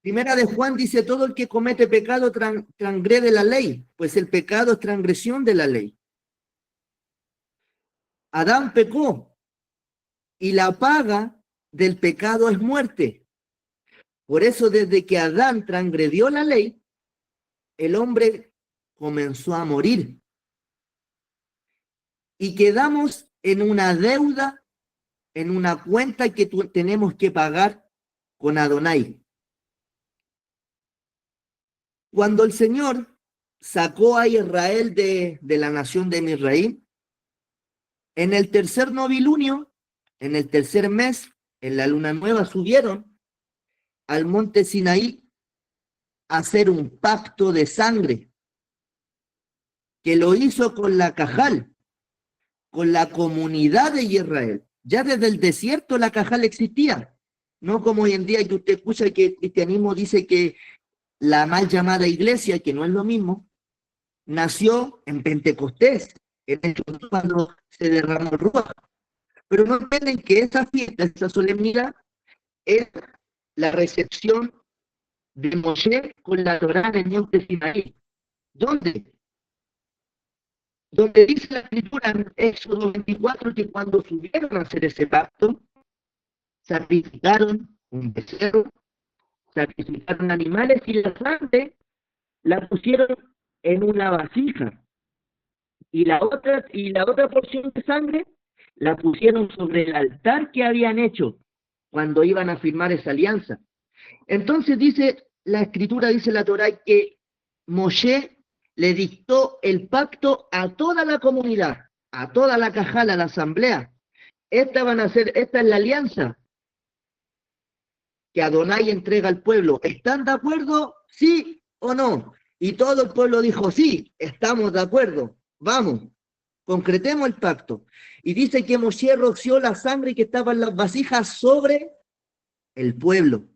Primera de Juan dice, todo el que comete pecado transgrede la ley, pues el pecado es transgresión de la ley. Adán pecó y la paga del pecado es muerte. Por eso desde que Adán transgredió la ley, el hombre comenzó a morir. Y quedamos en una deuda, en una cuenta que tenemos que pagar con Adonai. Cuando el Señor sacó a Israel de la nación de Misraim, en el tercer novilunio, en el tercer mes, en la luna nueva, subieron al monte Sinaí a hacer un pacto de sangre, que lo hizo con la Cajal, con la comunidad de Israel. Ya desde el desierto la Cajal existía, no como hoy en día que usted escucha que el cristianismo dice que la mal llamada iglesia, que no es lo mismo, nació en Pentecostés, en el cuando se derramó el Ruach. Pero no entienden que esa fiesta, esa solemnidad, es la recepción de Moshe con la Torá del monte Sinaí. ¿Dónde? Donde dice la escritura en Éxodo 24 que cuando subieron a hacer ese pacto, sacrificaron un becerro, sacrificaron animales y la sangre la pusieron en una vasija. Y la otra porción de sangre la pusieron sobre el altar que habían hecho cuando iban a firmar esa alianza. Entonces dice la escritura, dice la Torá, que Moshe le dictó el pacto a toda la comunidad, a toda la cajal, a la asamblea. Esta es la alianza que Adonai entrega al pueblo. ¿Están de acuerdo? ¿Sí o no? Y todo el pueblo dijo, sí, estamos de acuerdo, vamos, concretemos el pacto. Y dice que Moshe roció la sangre que estaba en las vasijas sobre el pueblo.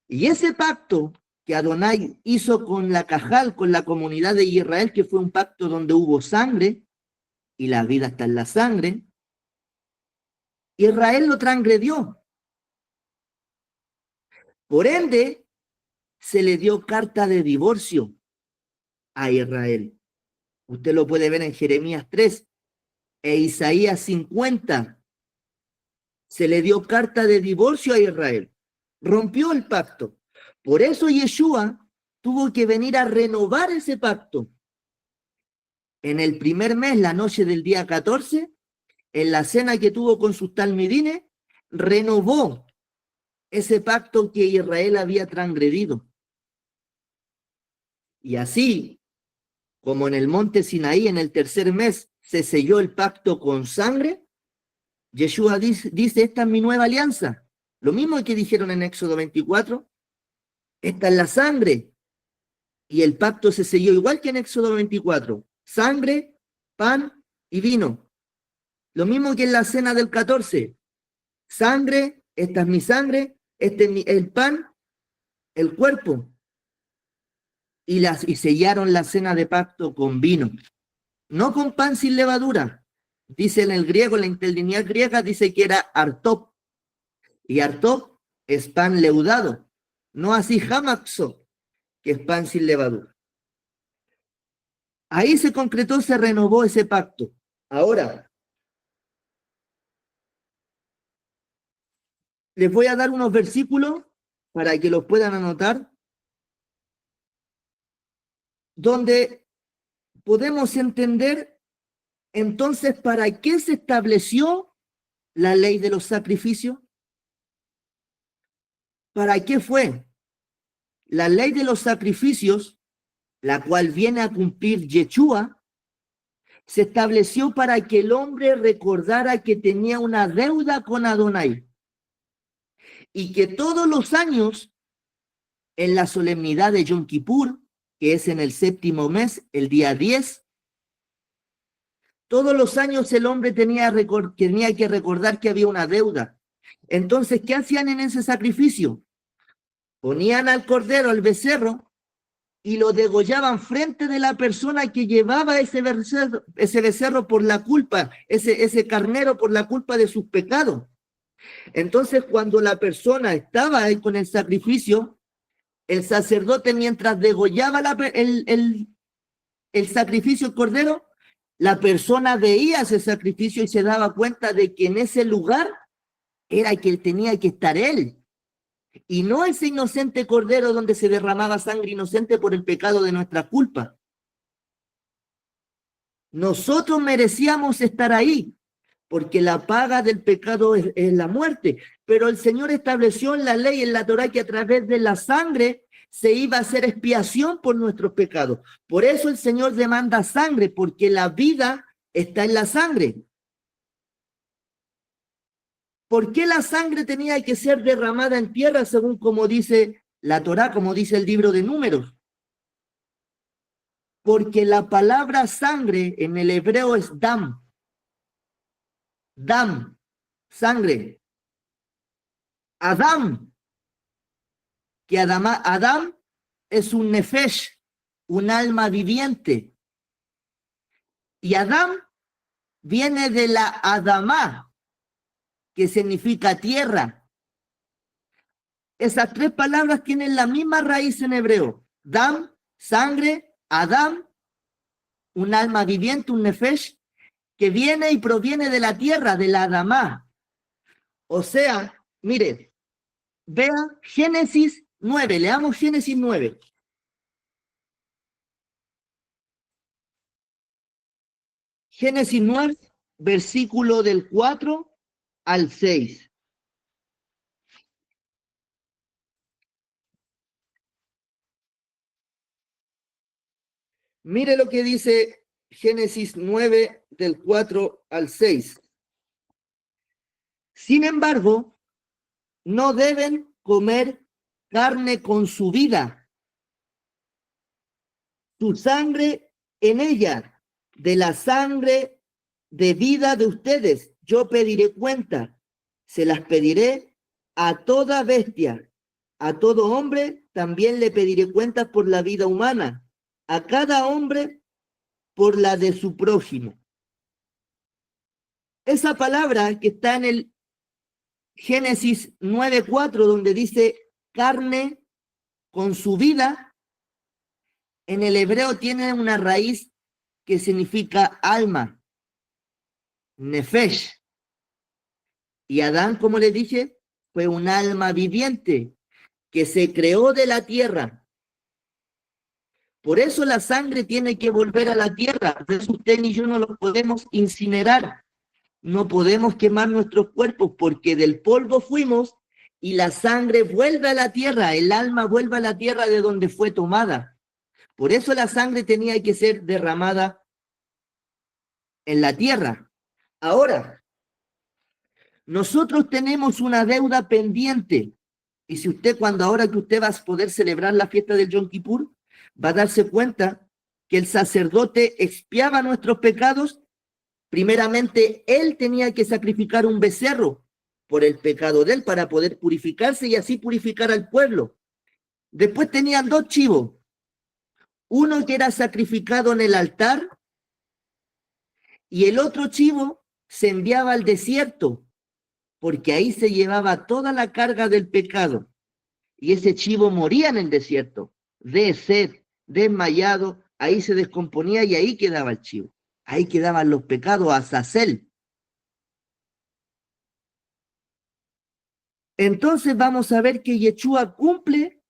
Y ese pacto que Adonai hizo con la Cajal, con la comunidad de Israel, que fue un pacto donde hubo sangre, y la vida está en la sangre, Israel lo transgredió. Por ende, se le dio carta de divorcio a Israel. Usted lo puede ver en Jeremías 3 e Isaías 50. Se le dio carta de divorcio a Israel. Rompió el pacto. Por eso Yeshua tuvo que venir a renovar ese pacto. En el primer mes, la noche del día 14, en la cena que tuvo con sus talmidines, renovó ese pacto que Israel había transgredido. Y así, como en el monte Sinaí, en el tercer mes, se selló el pacto con sangre, Yeshua dice, esta es mi nueva alianza. Lo mismo que dijeron en Éxodo 24, esta es la sangre. Y el pacto se selló igual que en Éxodo 24. Sangre, pan y vino. Lo mismo que en la cena del 14. Sangre, esta es mi sangre, este es el pan, el cuerpo. Y sellaron la cena de pacto con vino. No con pan sin levadura. Dice en el griego, en la interlineal griega, dice que era artop. Y artop es pan leudado. No así hamaxo, que es pan sin levadura. Ahí se concretó, se renovó ese pacto. Ahora, les voy a dar unos versículos para que los puedan anotar, donde podemos entender entonces para qué se estableció la ley de los sacrificios. ¿Para qué fue? La ley de los sacrificios, la cual viene a cumplir Yeshua, se estableció para que el hombre recordara que tenía una deuda con Adonai y que todos los años, en la solemnidad de Yom Kippur, que es en el séptimo mes, el día 10, todos los años el hombre tenía que recordar que había una deuda. Entonces, ¿qué hacían en ese sacrificio? Ponían al cordero, al becerro, y lo degollaban frente de la persona que llevaba ese becerro por la culpa, ese carnero por la culpa de sus pecados. Entonces, cuando la persona estaba ahí con el sacrificio, el sacerdote, mientras degollaba el sacrificio, el cordero, la persona veía ese sacrificio y se daba cuenta de que en ese lugar era que tenía que estar él, y no ese inocente cordero donde se derramaba sangre inocente por el pecado de nuestra culpa. Nosotros merecíamos estar ahí, porque la paga del pecado es la muerte, pero el Señor estableció en la ley, en la Torá, que a través de la sangre se iba a hacer expiación por nuestros pecados. Por eso el Señor demanda sangre, porque la vida está en la sangre. ¿Por qué la sangre tenía que ser derramada en tierra, según como dice la Torá, como dice el libro de Números? Porque la palabra sangre en el hebreo es dam. Dam, sangre. Adam, que Adam es un nefesh, un alma viviente. Y Adam viene de la Adamá, que significa tierra. Esas tres palabras tienen la misma raíz en hebreo. Dam, sangre, Adam, un alma viviente, un nefesh, que viene y proviene de la tierra, de la Adamá. O sea, mire, vea Génesis 9, leamos Génesis 9. Génesis 9, versículo del 4 al 6. Mire lo que dice Génesis 9, del 4 al 6. Sin embargo, no deben comer carne con su vida, su sangre en ella, de la sangre de vida de ustedes. Yo pediré cuenta, se las pediré a toda bestia, a todo hombre también le pediré cuentas por la vida humana, a cada hombre por la de su prójimo. Esa palabra que está en el Génesis 9:4, donde dice carne con su vida, en el hebreo tiene una raíz que significa alma, nefesh. Y Adán, como le dije, fue un alma viviente que se creó de la tierra. Por eso la sangre tiene que volver a la tierra. Por eso usted ni yo no lo podemos incinerar. No podemos quemar nuestros cuerpos porque del polvo fuimos y la sangre vuelve a la tierra, el alma vuelve a la tierra de donde fue tomada. Por eso la sangre tenía que ser derramada en la tierra. Ahora, nosotros tenemos una deuda pendiente. Y si usted, ahora que usted va a poder celebrar la fiesta del Yom Kippur, va a darse cuenta que el sacerdote expiaba nuestros pecados. Primeramente, él tenía que sacrificar un becerro por el pecado de él para poder purificarse y así purificar al pueblo. Después tenían dos chivos, uno que era sacrificado en el altar y el otro chivo se enviaba al desierto porque ahí se llevaba toda la carga del pecado y ese chivo moría en el desierto, de sed, desmayado, ahí se descomponía y ahí quedaba el chivo. Ahí quedaban los pecados a Azazel. Entonces vamos a ver que Yeshua cumple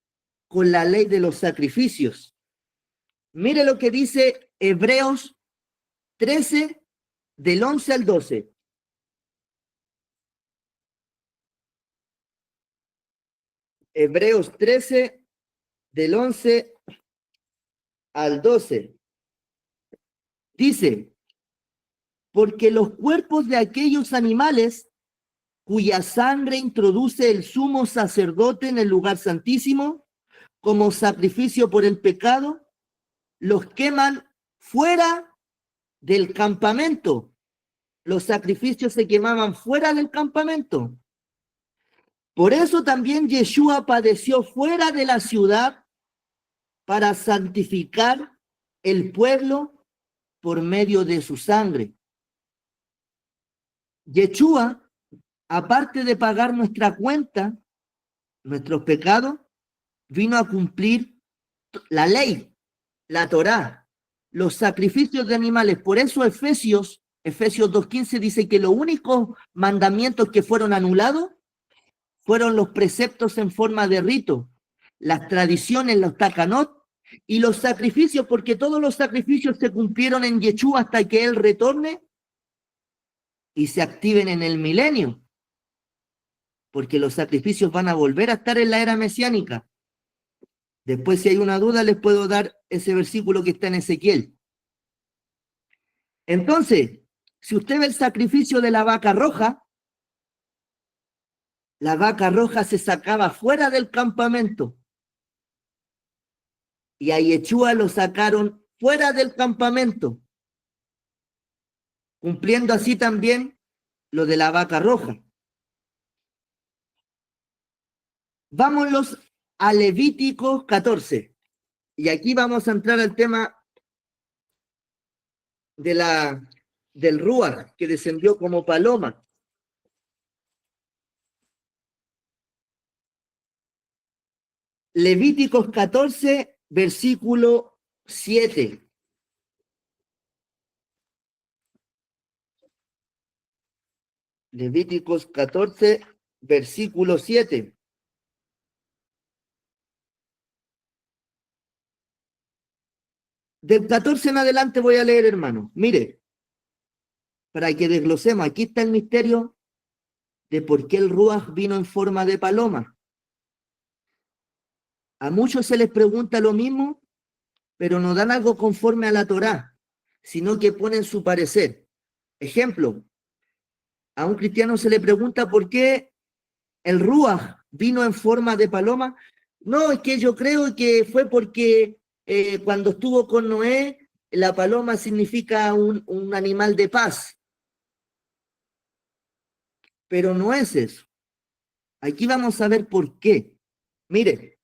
con la ley de los sacrificios. Mire lo que dice Hebreos 13, del 11 al 12. Hebreos 13, del 11 al 12. Dice, porque los cuerpos de aquellos animales cuya sangre introduce el sumo sacerdote en el lugar santísimo como sacrificio por el pecado, los queman fuera del campamento. Los sacrificios se quemaban fuera del campamento. Por eso también Yeshua padeció fuera de la ciudad para santificar el pueblo por medio de su sangre. Yeshua aparte de pagar nuestra cuenta, nuestros pecados, vino a cumplir la ley, la Torá, los sacrificios de animales. Por eso Efesios 2:15 dice que los únicos mandamientos que fueron anulados fueron los preceptos en forma de rito, las tradiciones, los takanot y los sacrificios, porque todos los sacrificios se cumplieron en Yeshua hasta que Él retorne y se activen en el milenio, porque los sacrificios van a volver a estar en la era mesiánica. Después, si hay una duda, les puedo dar ese versículo que está en Ezequiel. Entonces, si usted ve el sacrificio de la vaca roja se sacaba fuera del campamento y a Yeshua lo sacaron fuera del campamento, cumpliendo así también lo de la vaca roja. Vámonos a Levíticos 14. Y aquí vamos a entrar al tema del Ruach, que descendió como paloma. Levíticos 14, versículo 7. Levíticos 14, versículo 7. Del 14 en adelante voy a leer, hermano. Mire, para que desglosemos, aquí está el misterio de por qué el Ruach vino en forma de paloma. A muchos se les pregunta lo mismo, pero no dan algo conforme a la Torá, sino que ponen su parecer. Ejemplo, a un cristiano se le pregunta por qué el Ruach vino en forma de paloma. No, es que yo creo que fue porque cuando estuvo con Noé, la paloma significa un animal de paz. Pero no es eso. Aquí vamos a ver por qué. Mire,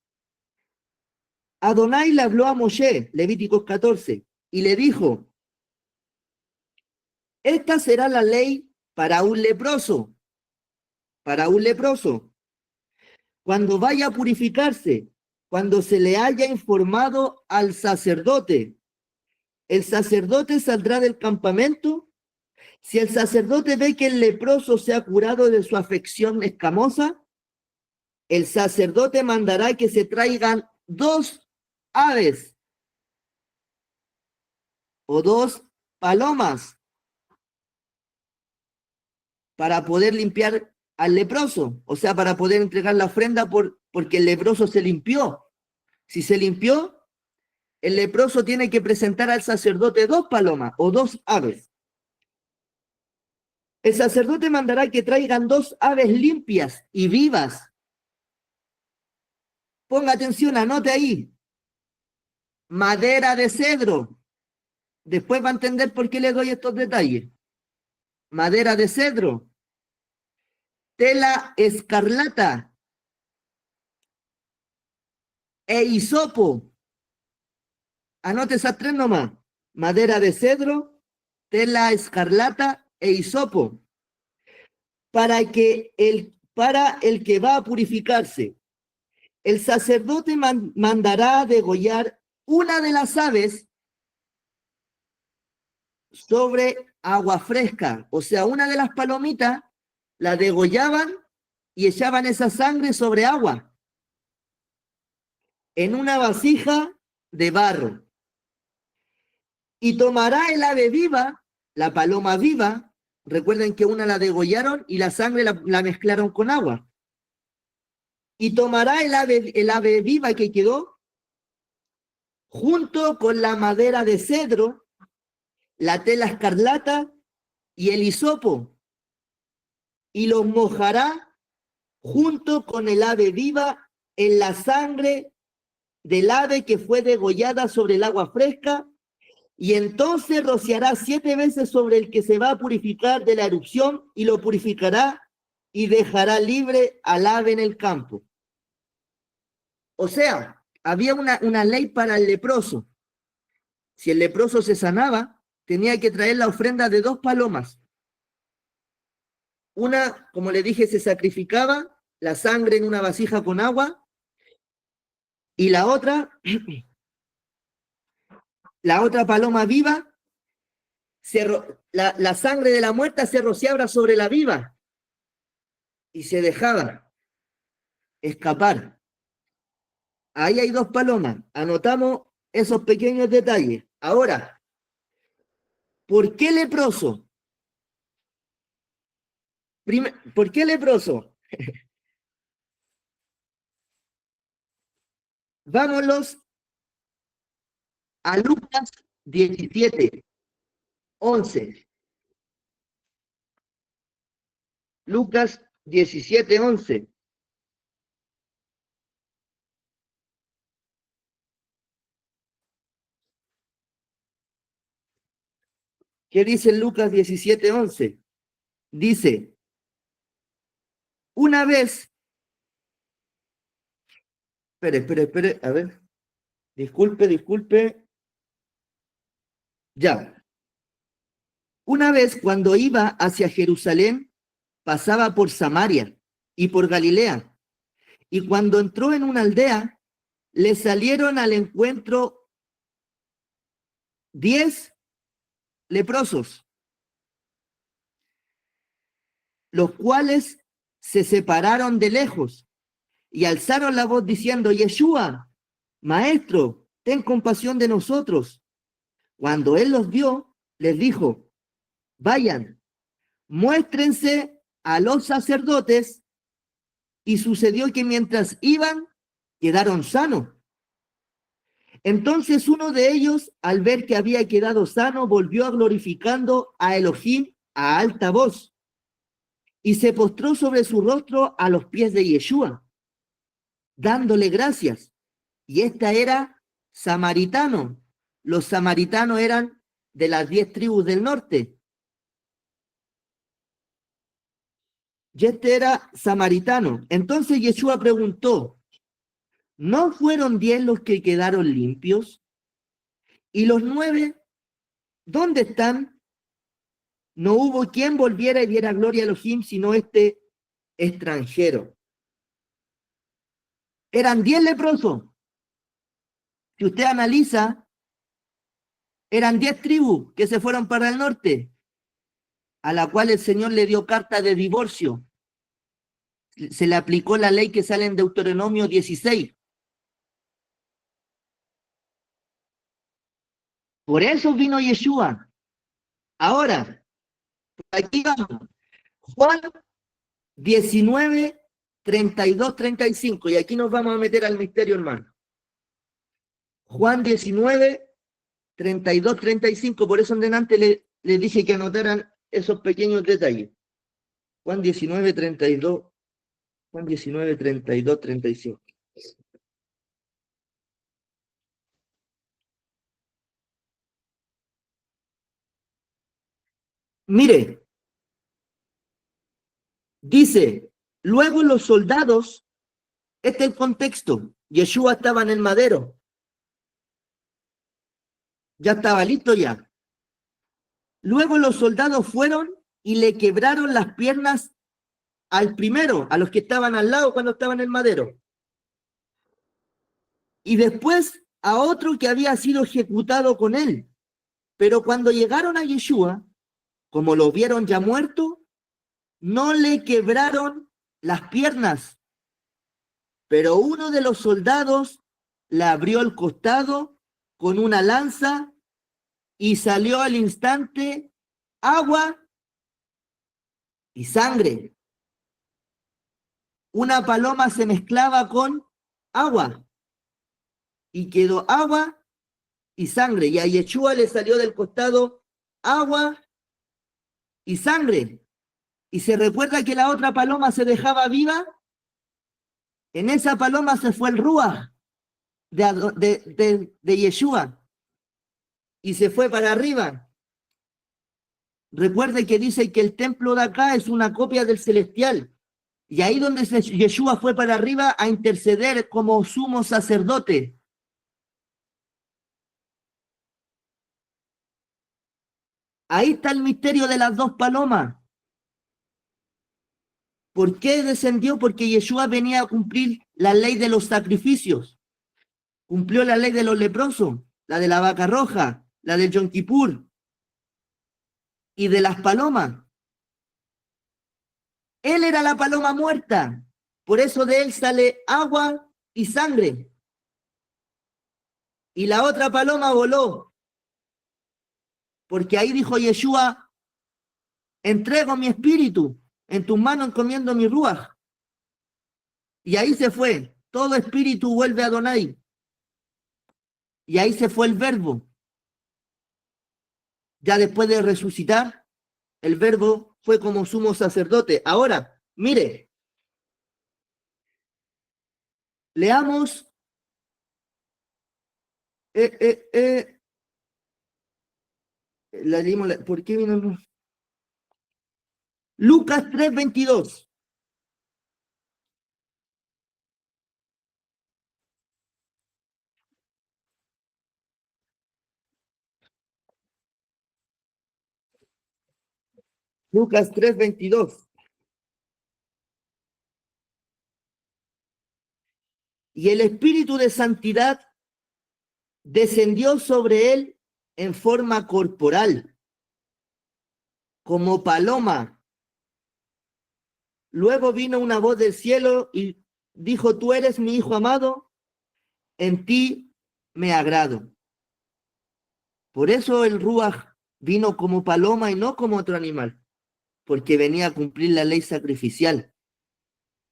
Adonai le habló a Moshe, Levíticos 14, y le dijo, esta será la ley para un leproso. Para un leproso. Cuando vaya a purificarse, cuando se le haya informado al sacerdote, el sacerdote saldrá del campamento. Si el sacerdote ve que el leproso se ha curado de su afección escamosa, el sacerdote mandará que se traigan 2 aves o 2 palomas para poder limpiar al leproso, o sea, para poder entregar la ofrenda porque el leproso se limpió. Si se limpió, el leproso tiene que presentar al sacerdote 2 palomas o 2 aves. El sacerdote mandará que traigan 2 aves limpias y vivas. Ponga atención, anote ahí. Madera de cedro. Después va a entender por qué le doy estos detalles. Madera de cedro. Tela escarlata. E hisopo. Anote esas 3 nomás. Madera de cedro, tela escarlata e hisopo. Para el que va a purificarse. El sacerdote mandará a degollar una de las aves sobre agua fresca. O sea, una de las palomitas la degollaban y echaban esa sangre sobre agua en una vasija de barro. Y tomará el ave viva, la paloma viva. Recuerden que una la degollaron y la sangre la mezclaron con agua. Y tomará el ave viva que quedó junto con la madera de cedro, la tela escarlata y el hisopo, y los mojará junto con el ave viva en la sangre del ave que fue degollada sobre el agua fresca, y entonces rociará 7 veces sobre el que se va a purificar de la erupción y lo purificará y dejará libre al ave en el campo. O sea, había una ley para el leproso. Si el leproso se sanaba, tenía que traer la ofrenda de 2 palomas. Una, como le dije, se sacrificaba la sangre en una vasija con agua, y la otra paloma viva, la sangre de la muerta se rociaba sobre la viva y se dejaba escapar. Ahí hay dos palomas. Anotamos esos pequeños detalles. Ahora, ¿por qué leproso? ¿Por qué leproso? Vámonos a Lucas 17, 11. Lucas 17, 11. ¿Qué dice Lucas 17, 11? Dice, una vez, espere, a ver, disculpe, ya. Una vez cuando iba hacia Jerusalén, pasaba por Samaria y por Galilea, y cuando entró en una aldea, le salieron al encuentro 10 leprosos, los cuales se separaron de lejos y alzaron la voz diciendo, Yeshua, maestro, ten compasión de nosotros. Cuando él los vio, les dijo, vayan, muéstrense a los sacerdotes. Y sucedió que mientras iban, quedaron sanos. Entonces uno de ellos, al ver que había quedado sano, volvió glorificando a Elohim a alta voz y se postró sobre su rostro a los pies de Yeshua, dándole gracias. Y esta era samaritano. Los samaritanos eran de las 10 tribus del norte. Y este era samaritano. Entonces Yeshua preguntó, ¿no fueron 10 los que quedaron limpios? ¿Y los 9 dónde están? No hubo quien volviera y diera gloria a Elohim, sino este extranjero. Eran 10 leprosos. Si usted analiza, eran 10 tribus que se fueron para el norte, a la cual el Señor le dio carta de divorcio. Se le aplicó la ley que sale en Deuteronomio 16. Por eso vino Yeshua. Ahora, aquí vamos. Juan 19, 32, 35. Y aquí nos vamos a meter al misterio, hermano. Juan 19, 32, 35. Por eso en delante le dije que anotaran esos pequeños detalles. Juan 19, 32. Juan 19, 32, 35. Mire, dice, luego los soldados, este es el contexto, Yeshua estaba en el madero, ya estaba listo ya. Luego los soldados fueron y le quebraron las piernas al primero, a los que estaban al lado cuando estaban en el madero. Y después a otro que había sido ejecutado con él. Pero cuando llegaron a Yeshua, como lo vieron ya muerto, no le quebraron las piernas. Pero uno de los soldados le abrió el costado con una lanza y salió al instante agua y sangre. Una paloma se mezclaba con agua y quedó agua y sangre. Y a Yeshua le salió del costado agua y sangre. Y se recuerda que la otra paloma se dejaba viva. En esa paloma se fue el Ruach de Yeshua y se fue para arriba. Recuerde que dice que el templo de acá es una copia del celestial. Y ahí donde Yeshua fue para arriba a interceder como sumo sacerdote. Ahí está el misterio de las dos palomas. ¿Por qué descendió? Porque Yeshua venía a cumplir la ley de los sacrificios. Cumplió la ley de los leprosos, la de la vaca roja, la del Yom Kippur y de las palomas. Él era la paloma muerta. Por eso de él sale agua y sangre. Y la otra paloma voló. Porque ahí dijo Yeshua, entrego mi espíritu, en tus manos encomiendo mi ruaj. Y ahí se fue. Todo espíritu vuelve a Adonai. Y ahí se fue el verbo. Ya después de resucitar, el verbo fue como sumo sacerdote. Ahora, mire, leamos ¿por qué vino? Lucas 3:22. Lucas 3:22. Y el espíritu de santidad descendió sobre él en forma corporal, como paloma. Luego vino una voz del cielo y dijo, tú eres mi hijo amado, en ti me agrado. Por eso el Ruach vino como paloma y no como otro animal, porque venía a cumplir la ley sacrificial,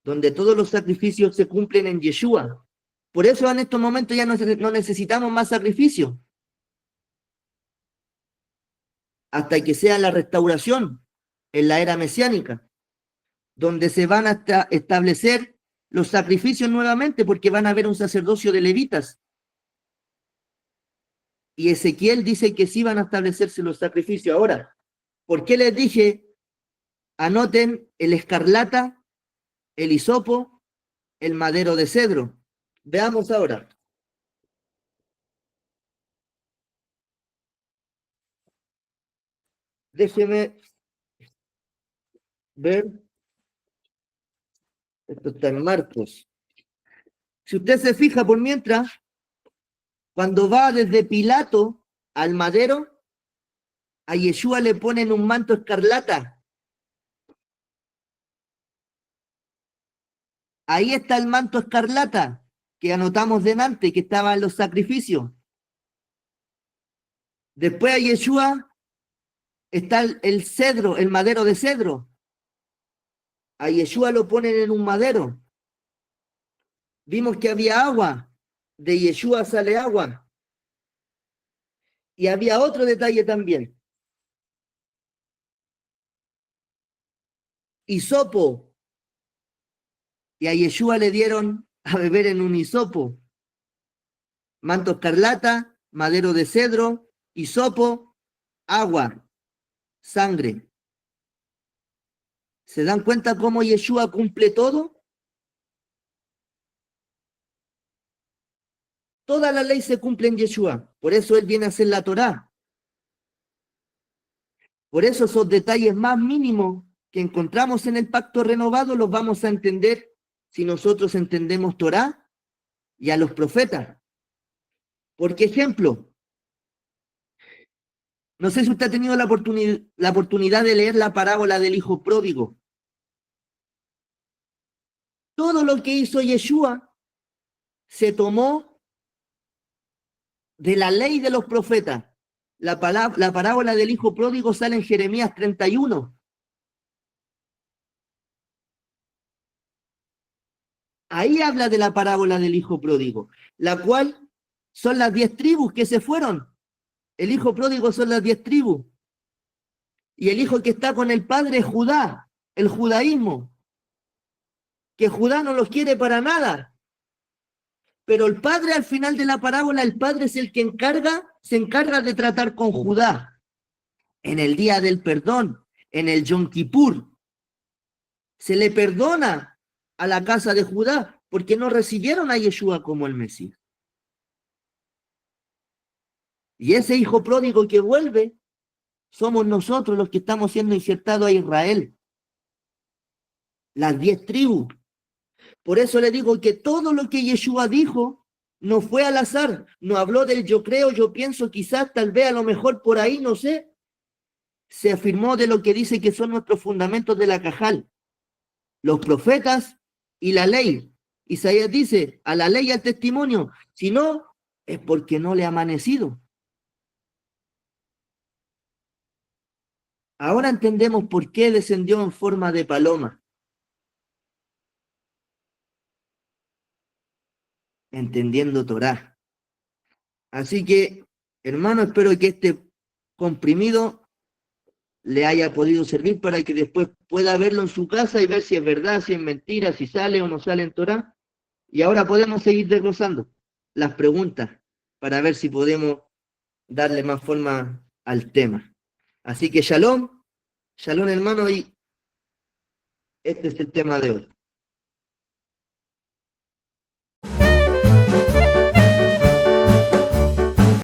donde todos los sacrificios se cumplen en Yeshua. Por eso en estos momentos ya no necesitamos más sacrificios, hasta que sea la restauración en la era mesiánica, donde se van a establecer los sacrificios nuevamente, porque van a haber un sacerdocio de levitas. Y Ezequiel dice que sí van a establecerse los sacrificios. Ahora, ¿por qué les dije? Anoten el escarlata, el hisopo, el madero de cedro. Veamos ahora. Déjeme ver. Esto está en Marcos. Si usted se fija por mientras, cuando va desde Pilato al madero, a Yeshua le ponen un manto escarlata. Ahí está el manto escarlata que anotamos delante, que estaba en los sacrificios. Después a Yeshua está el cedro, el madero de cedro. A Yeshua lo ponen en un madero. Vimos que había agua. De Yeshua sale agua. Y había otro detalle también. Hisopo. Y a Yeshua le dieron a beber en un hisopo. Manto escarlata, madero de cedro, hisopo, agua, sangre. ¿Se dan cuenta cómo Yeshua cumple todo? Toda la ley se cumple en Yeshua. Por eso él viene a hacer la Torá. Por eso esos detalles más mínimos que encontramos en el pacto renovado los vamos a entender si nosotros entendemos Torá y a los profetas. Por ejemplo, no sé si usted ha tenido la oportunidad de leer la parábola del hijo pródigo. Todo lo que hizo Yeshua se tomó de la ley de los profetas. La parábola del hijo pródigo sale en Jeremías 31. Ahí habla de la parábola del hijo pródigo, la cual son las 10 tribus que se fueron. El hijo pródigo son las 10 tribus. Y el hijo que está con el padre es Judá, el judaísmo. Que Judá no los quiere para nada. Pero el padre al final de la parábola, el padre es el que se encarga de tratar con Judá. En el día del perdón, en el Yom Kippur, se le perdona a la casa de Judá porque no recibieron a Yeshua como el Mesías. Y ese hijo pródigo que vuelve, somos nosotros los que estamos siendo insertados a Israel. las 10 tribus. Por eso le digo que todo lo que Yeshua dijo no fue al azar, no habló del yo creo, yo pienso, quizás, tal vez, a lo mejor por ahí, no sé. Se afirmó de lo que dice que son nuestros fundamentos de la Cajal, los profetas y la ley. Isaías dice, a la ley y al testimonio, si no, es porque no le ha amanecido. Ahora entendemos por qué descendió en forma de paloma, entendiendo Torá. Así que, hermano, espero que este comprimido le haya podido servir para que después pueda verlo en su casa y ver si es verdad, si es mentira, si sale o no sale en Torá. Y ahora podemos seguir desglosando las preguntas para ver si podemos darle más forma al tema. Así que shalom, shalom hermano, y este es el tema de hoy.